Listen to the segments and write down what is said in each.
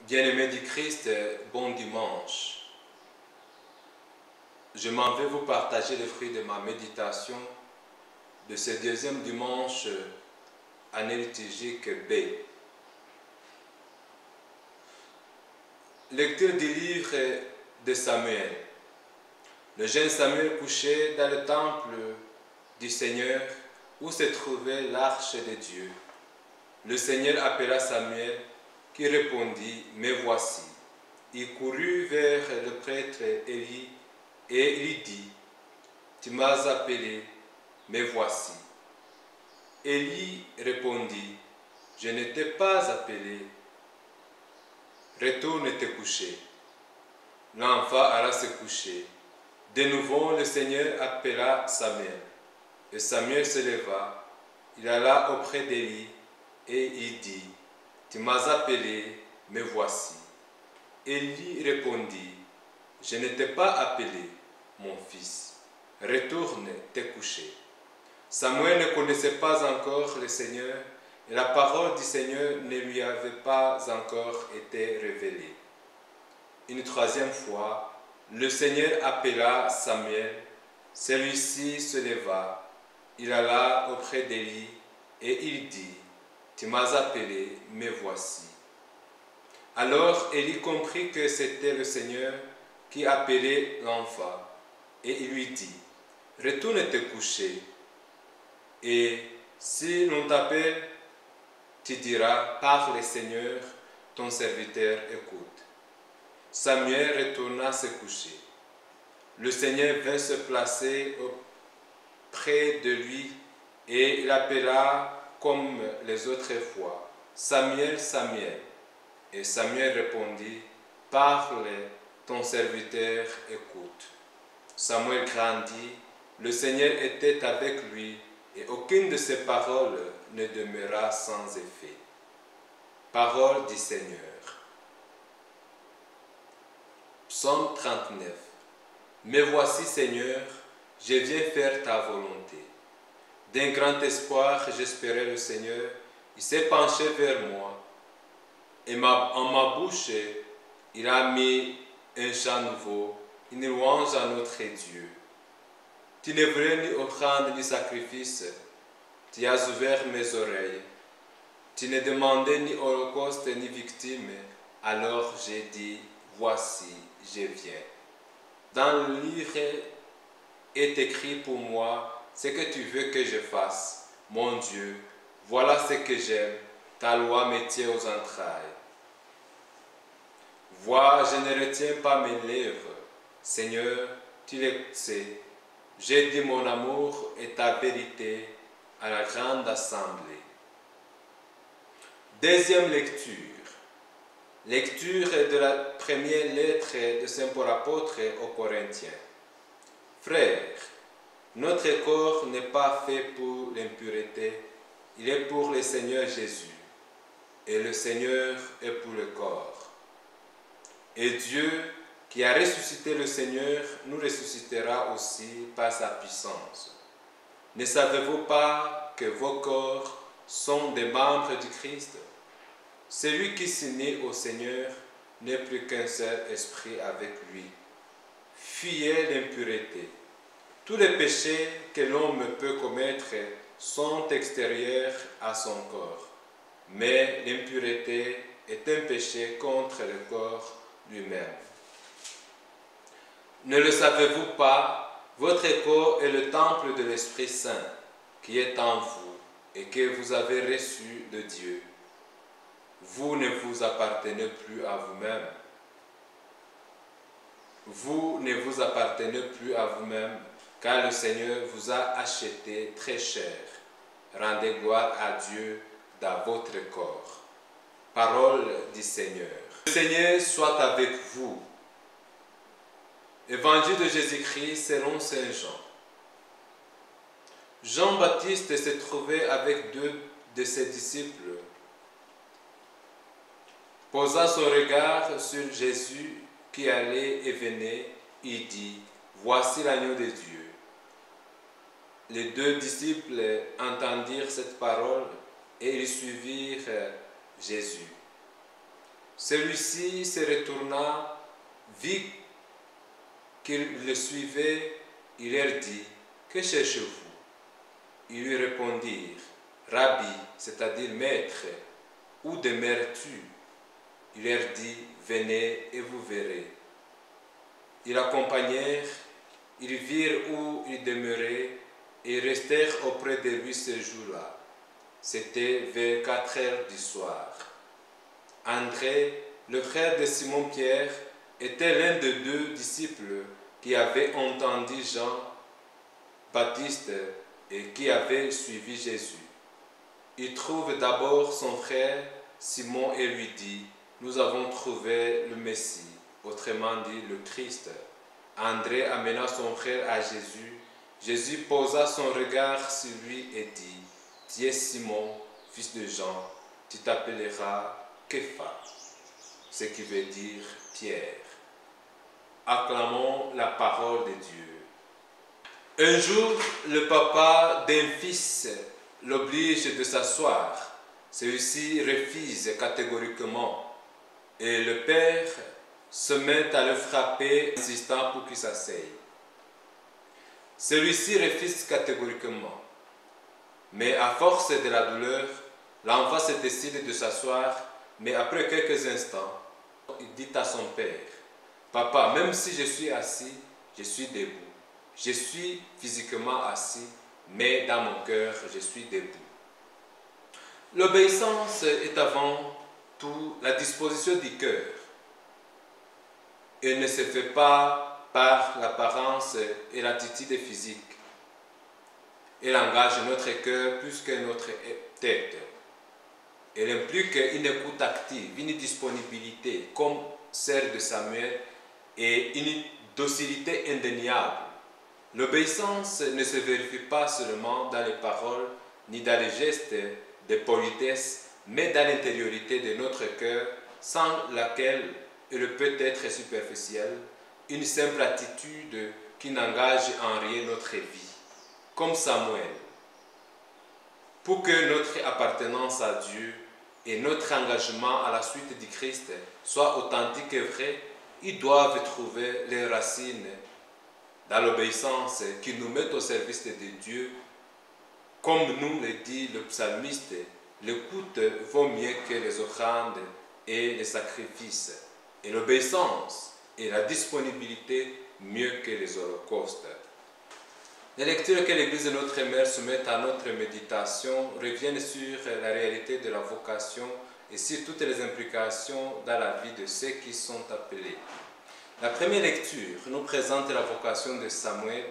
Bien-aimés du Christ, bon dimanche. Je m'en vais vous partager les fruits de ma méditation de ce deuxième dimanche année liturgique B. Lecture du livre de Samuel. Le jeune Samuel couchait dans le temple du Seigneur où se trouvait l'arche de Dieu. Le Seigneur appela Samuel qui répondit, « Me voici ». Il courut vers le prêtre Élie et lui dit, « Tu m'as appelé, me voici ». Élie répondit, « Je ne t'ai pas appelé, retourne te coucher. » L'enfant alla se coucher. De nouveau, le Seigneur appela Samuel. Et Samuel se leva, il alla auprès d'Élie et il dit, « Tu m'as appelé, me voici. » Élie répondit, « Je ne t'ai pas appelé, mon fils, retourne te coucher. » Samuel ne connaissait pas encore le Seigneur et la parole du Seigneur ne lui avait pas encore été révélée. Une troisième fois, le Seigneur appela Samuel. Celui-ci se leva, il alla auprès d'Élie et il dit, « Tu m'as appelé, me voici. » Alors Élie comprit que c'était le Seigneur qui appelait l'enfant et il lui dit, « Retourne te coucher et si l'on t'appelle, tu diras, par le Seigneur, ton serviteur écoute. » Samuel retourna se coucher. Le Seigneur vint se placer auprès de lui et l'appela comme les autres fois, « Samuel, Samuel. » Et Samuel répondit, « Parle, ton serviteur écoute. » Samuel grandit, le Seigneur était avec lui et aucune de ses paroles ne demeura sans effet. Parole du Seigneur. Psaume 39. Me voici, Seigneur, je viens faire ta volonté. D'un grand espoir, j'espérais le Seigneur, il s'est penché vers moi. Et en ma bouche, il a mis un chant nouveau, une louange à notre Dieu. Tu ne voulais ni offrande ni sacrifice, tu as ouvert mes oreilles. Tu ne demandais ni holocauste ni victime, alors j'ai dit, voici, je viens. Dans le livre est écrit pour moi ce que tu veux que je fasse. Mon Dieu, voilà ce que j'aime, ta loi me tient aux entrailles. Vois, je ne retiens pas mes lèvres. Seigneur, tu le sais. J'ai dit mon amour et ta vérité à la grande assemblée. Deuxième lecture. Lecture de la première lettre de Saint Paul apôtre aux Corinthiens. Frères, notre corps n'est pas fait pour l'impureté, il est pour le Seigneur Jésus. Et le Seigneur est pour le corps. Et Dieu, qui a ressuscité le Seigneur, nous ressuscitera aussi par sa puissance. Ne savez-vous pas que vos corps sont des membres du Christ? Celui qui s'unit au Seigneur n'est plus qu'un seul esprit avec lui. Fuyez l'impureté. Tous les péchés que l'homme peut commettre sont extérieurs à son corps. Mais l'impureté est un péché contre le corps lui-même. Ne le savez-vous pas, votre corps est le temple de l'Esprit Saint qui est en vous et que vous avez reçu de Dieu. Vous ne vous appartenez plus à vous-même. Vous ne vous appartenez plus à vous-même, car le Seigneur vous a acheté très cher. Rendez gloire à Dieu dans votre corps. Parole du Seigneur. Le Seigneur soit avec vous. Évangile de Jésus-Christ selon Saint Jean. Jean-Baptiste se trouvait avec deux de ses disciples. Posant son regard sur Jésus qui allait et venait, il dit, « Voici l'agneau de Dieu. » Les deux disciples entendirent cette parole et ils suivirent Jésus. Celui-ci se retourna, vit qu'ils le suivaient, il leur dit, « Que cherchez-vous » Ils lui répondirent, « Rabbi, c'est-à-dire maître, où demeures-tu » Il leur dit, « Venez et vous verrez. » Ils l'accompagnèrent, ils virent où il demeurait et restèrent auprès de lui ce jour-là. C'était vers 4 heures du soir. André, le frère de Simon-Pierre, était l'un des 2 disciples qui avaient entendu Jean-Baptiste et qui avaient suivi Jésus. Il trouve d'abord son frère Simon et lui dit, « Nous avons trouvé le Messie, autrement dit le Christ. » André amena son frère à Jésus. Jésus posa son regard sur lui et dit, « Tu es Simon, fils de Jean, tu t'appelleras Képha, ce qui veut dire Pierre. » Acclamons la parole de Dieu. Un jour, le papa d'un fils l'oblige de s'asseoir. Celui-ci refuse catégoriquement et le père se met à le frapper, insistant pour qu'il s'asseye. Celui-ci refuse catégoriquement, mais à force de la douleur, l'enfant se décide de s'asseoir, mais après quelques instants, il dit à son père, « Papa, même si je suis assis, je suis debout. Je suis physiquement assis, mais dans mon cœur, je suis debout. » L'obéissance est avant tout la disposition du cœur. Elle ne se fait pas par l'apparence et l'attitude physique. Elle engage notre cœur plus que notre tête. Elle implique une écoute active, une disponibilité comme celle de Samuel et une docilité indéniable. L'obéissance ne se vérifie pas seulement dans les paroles ni dans les gestes de politesse, mais dans l'intériorité de notre cœur, sans laquelle elle peut être superficielle, une simple attitude qui n'engage en rien notre vie, comme Samuel. Pour que notre appartenance à Dieu et notre engagement à la suite du Christ soient authentiques et vrais, ils doivent trouver les racines dans l'obéissance qui nous met au service de Dieu. Comme nous le dit le psalmiste, l'écoute vaut mieux que les offrandes et les sacrifices, et l'obéissance et la disponibilité mieux que les holocaustes. Les lectures que l'Église de notre Mère soumet à notre méditation reviennent sur la réalité de la vocation et sur toutes les implications dans la vie de ceux qui sont appelés. La première lecture nous présente la vocation de Samuel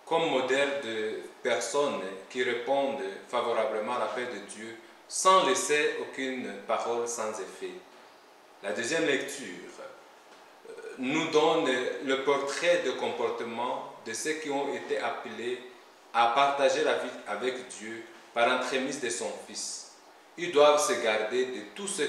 comme modèle de personnes qui répondent favorablement à l'appel de Dieu sans laisser aucune parole sans effet. La deuxième lecture nous donne le portrait de comportement de ceux qui ont été appelés à partager la vie avec Dieu par l'entremise de son Fils. Ils doivent se garder de tout ce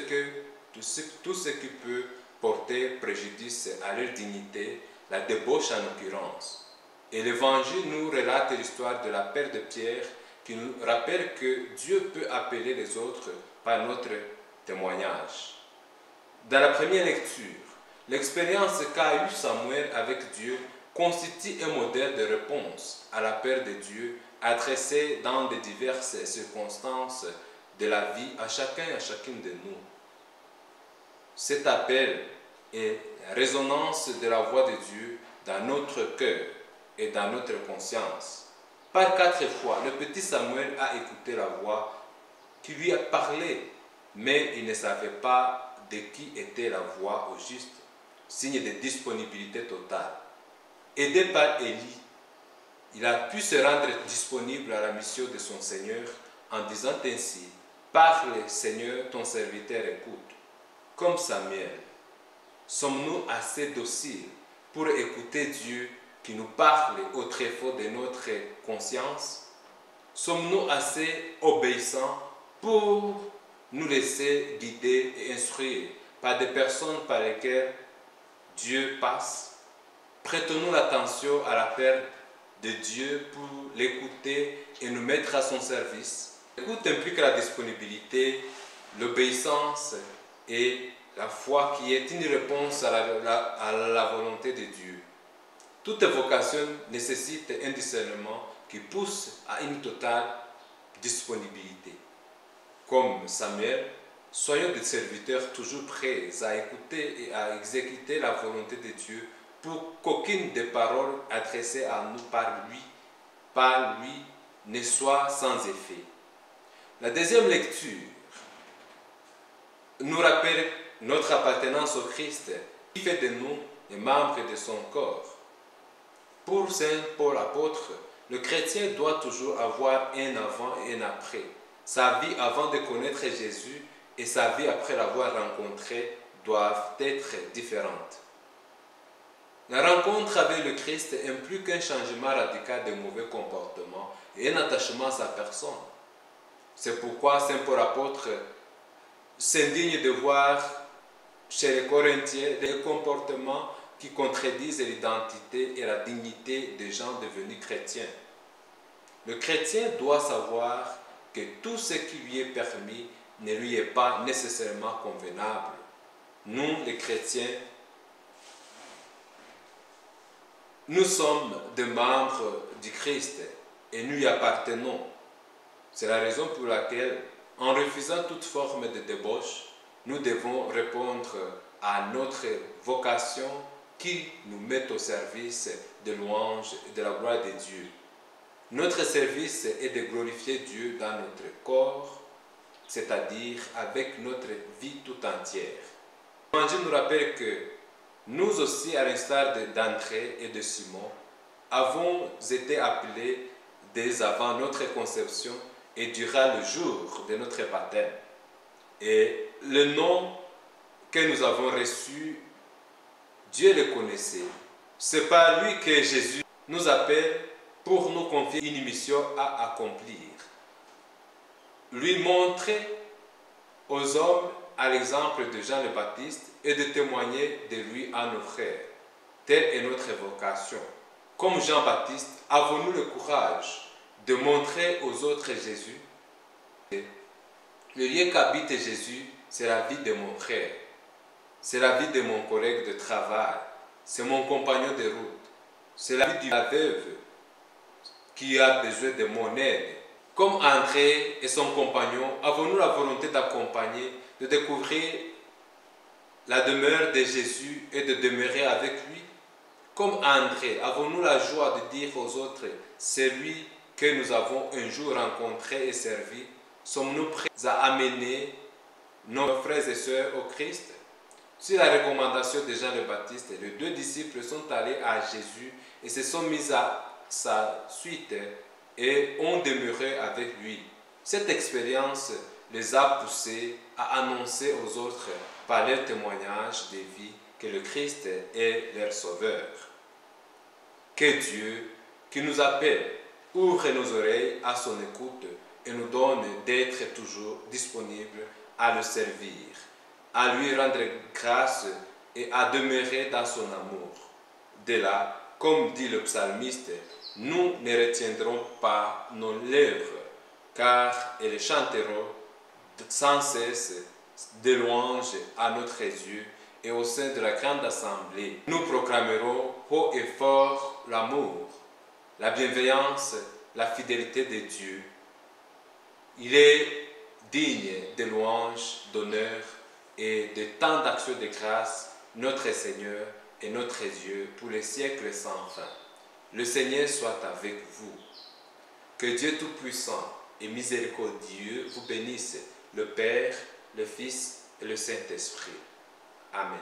qui peut porter préjudice à leur dignité, la débauche en l'occurrence. Et l'Évangile nous relate l'histoire de l'appel de Pierre qui nous rappelle que Dieu peut appeler les autres par notre témoignage. Dans la première lecture, l'expérience qu'a eue Samuel avec Dieu constitue un modèle de réponse à l'appel de Dieu adressé dans de diverses circonstances de la vie à chacun et à chacune de nous. Cet appel est la résonance de la voix de Dieu dans notre cœur et dans notre conscience. Par 4 fois, le petit Samuel a écouté la voix qui lui a parlé, mais il ne savait pas de qui était la voix au juste, signe de disponibilité totale. Aidé par Élie, il a pu se rendre disponible à la mission de son Seigneur en disant ainsi, « Parle Seigneur, ton serviteur écoute ». Comme Samuel, sommes-nous assez dociles pour écouter Dieu qui nous parle au tréfonds de notre conscience? Sommes-nous assez obéissants pour nous laisser guider et instruire par des personnes par lesquelles Dieu passe? Prêtons-nous l'attention à l'appel de Dieu pour l'écouter et nous mettre à son service. L'écoute implique la disponibilité, l'obéissance et la foi qui est une réponse à la volonté de Dieu. Toute vocation nécessite un discernement qui pousse à une totale disponibilité. Comme Samuel, soyons des serviteurs toujours prêts à écouter et à exécuter la volonté de Dieu pour qu'aucune des paroles adressées à nous par lui, ne soit sans effet. La deuxième lecture nous rappelle notre appartenance au Christ qui fait de nous les membres de son corps. Pour Saint Paul apôtre, le chrétien doit toujours avoir un avant et un après. Sa vie avant de connaître Jésus et sa vie après l'avoir rencontré doivent être différentes. La rencontre avec le Christ implique un changement radical de mauvais comportements et un attachement à sa personne. C'est pourquoi Saint Paul apôtre s'indigne de voir chez les Corinthiens des comportements qui contredisent l'identité et la dignité des gens devenus chrétiens. Le chrétien doit savoir que tout ce qui lui est permis ne lui est pas nécessairement convenable. Nous, les chrétiens, nous sommes des membres du Christ et nous y appartenons. C'est la raison pour laquelle, en refusant toute forme de débauche, nous devons répondre à notre vocation qui nous met au service de louange et de la gloire de Dieu. Notre service est de glorifier Dieu dans notre corps, c'est-à-dire avec notre vie tout entière. L'Évangile nous rappelle que nous aussi, à l'instar d'André et de Simon, avons été appelés dès avant notre conception et durant le jour de notre baptême. Et le nom que nous avons reçu, Dieu le connaissait. C'est par lui que Jésus nous appelle pour nous confier une mission à accomplir. Lui montrer aux hommes à l'exemple de Jean le Baptiste et de témoigner de lui à nos frères. Telle est notre vocation. Comme Jean-Baptiste, avons-nous le courage de montrer aux autres Jésus? Le lieu qu'habite Jésus, c'est la vie de mon frère. C'est la vie de mon collègue de travail. C'est mon compagnon de route. C'est la vie de la veuve qui a besoin de mon aide. Comme André et son compagnon, avons-nous la volonté d'accompagner, de découvrir la demeure de Jésus et de demeurer avec lui? Comme André, avons-nous la joie de dire aux autres, c'est lui que nous avons un jour rencontré et servi? Sommes-nous prêts à amener nos frères et sœurs au Christ? Sur la recommandation de Jean le Baptiste, les deux disciples sont allés à Jésus et se sont mis à sa suite et ont demeuré avec lui. Cette expérience les a poussés à annoncer aux autres par leur témoignage de vie que le Christ est leur sauveur. Que Dieu, qui nous appelle, ouvre nos oreilles à son écoute et nous donne d'être toujours disponibles à le servir, à lui rendre grâce et à demeurer dans son amour. De là, comme dit le psalmiste, nous ne retiendrons pas nos lèvres, car elles chanteront sans cesse des louanges à notre Dieu, et au sein de la grande assemblée, nous proclamerons haut et fort l'amour, la bienveillance, la fidélité de Dieu. Il est digne de louanges, d'honneur et de tant d'actions de grâce, notre Seigneur et notre Dieu, pour les siècles sans fin. Le Seigneur soit avec vous. Que Dieu Tout-Puissant et miséricordieux vous bénisse, le Père, le Fils et le Saint-Esprit. Amen.